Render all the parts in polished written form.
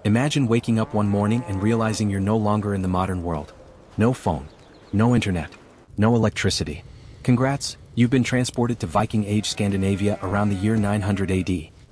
Imagine waking up one morning and realizing you're no longer in the modern world. No phone, no internet, no electricity. Congrats, you've been transported to Viking Age Scandinavia around the year 900 AD.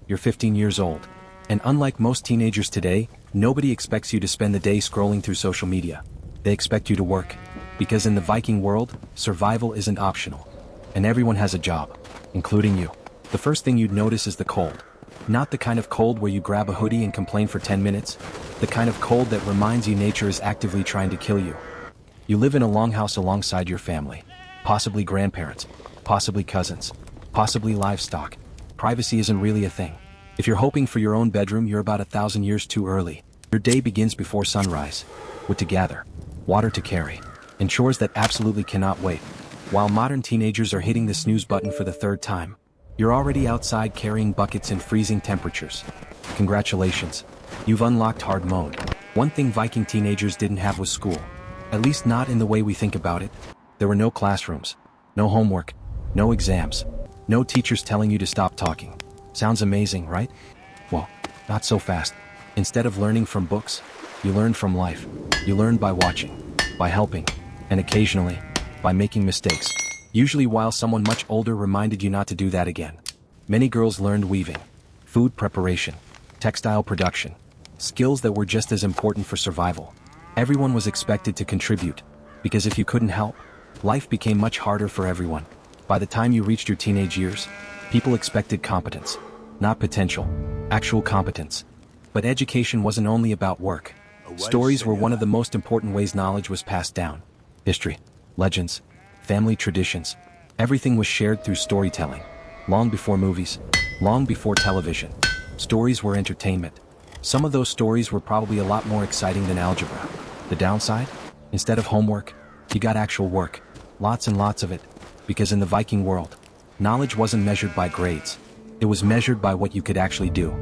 You're 15 years old. And unlike most teenagers today, nobody expects you to spend the day scrolling through social media. They expect you to work. Because in the Viking world, survival isn't optional. And everyone has a job, including you. The first thing you'd notice is the cold. Not the kind of cold where you grab a hoodie and complain for 10 minutes, the kind of cold that reminds you nature is actively trying to kill you. You live in a longhouse alongside your family, possibly grandparents, possibly cousins, possibly livestock. Privacy isn't really a thing. If you're hoping for your own bedroom, you're about 1,000 years too early. Your day begins before sunrise, wood to gather, water to carry, and chores that absolutely cannot wait. While modern teenagers are hitting the snooze button for the third time, you're already outside carrying buckets in freezing temperatures. Congratulations, you've unlocked hard mode. One thing Viking teenagers didn't have was school. At least not in the way we think about it. There were no classrooms, no homework, no exams, no teachers telling you to stop talking. Sounds amazing, right? Well, not so fast. Instead of learning from books, you learned from life. You learned by watching, by helping, and occasionally, by making mistakes. Usually while someone much older reminded you not to do that again. Many girls learned weaving, food preparation, textile production, skills that were just as important for survival. Everyone was expected to contribute, because if you couldn't help, life became much harder for everyone. By the time you reached your teenage years, people expected competence, not potential, actual competence. But education wasn't only about work. Stories were one of the most important ways knowledge was passed down. History, legends, family traditions, everything was shared through storytelling. Long before movies, long before television, stories were entertainment. Some of those stories were probably a lot more exciting than algebra. The downside? Instead of homework, you got actual work. Lots and lots of it. Because in the Viking world, knowledge wasn't measured by grades. It was measured by what you could actually do.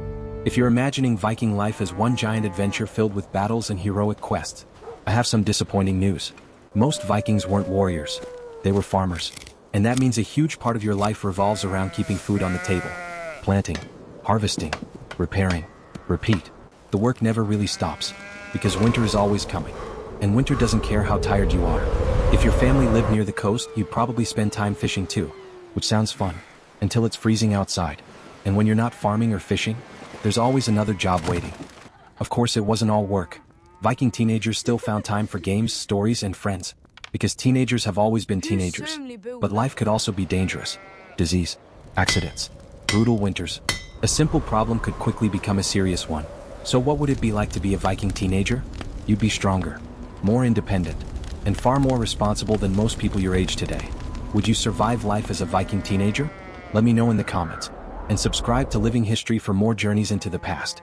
If you're imagining Viking life as one giant adventure filled with battles and heroic quests, I have some disappointing news. Most Vikings weren't warriors. They were farmers. And that means a huge part of your life revolves around keeping food on the table. Planting, harvesting, repairing, repeat. The work never really stops, because winter is always coming. And winter doesn't care how tired you are. If your family lived near the coast, you'd probably spend time fishing too, which sounds fun, until it's freezing outside. And when you're not farming or fishing, there's always another job waiting. Of course, it wasn't all work. Viking teenagers still found time for games, stories, and friends. Because teenagers have always been teenagers. But life could also be dangerous. Disease, accidents, brutal winters. A simple problem could quickly become a serious one. So what would it be like to be a Viking teenager? You'd be stronger, more independent, and far more responsible than most people your age today. Would you survive life as a Viking teenager? Let me know in the comments. And subscribe to Living History for more journeys into the past.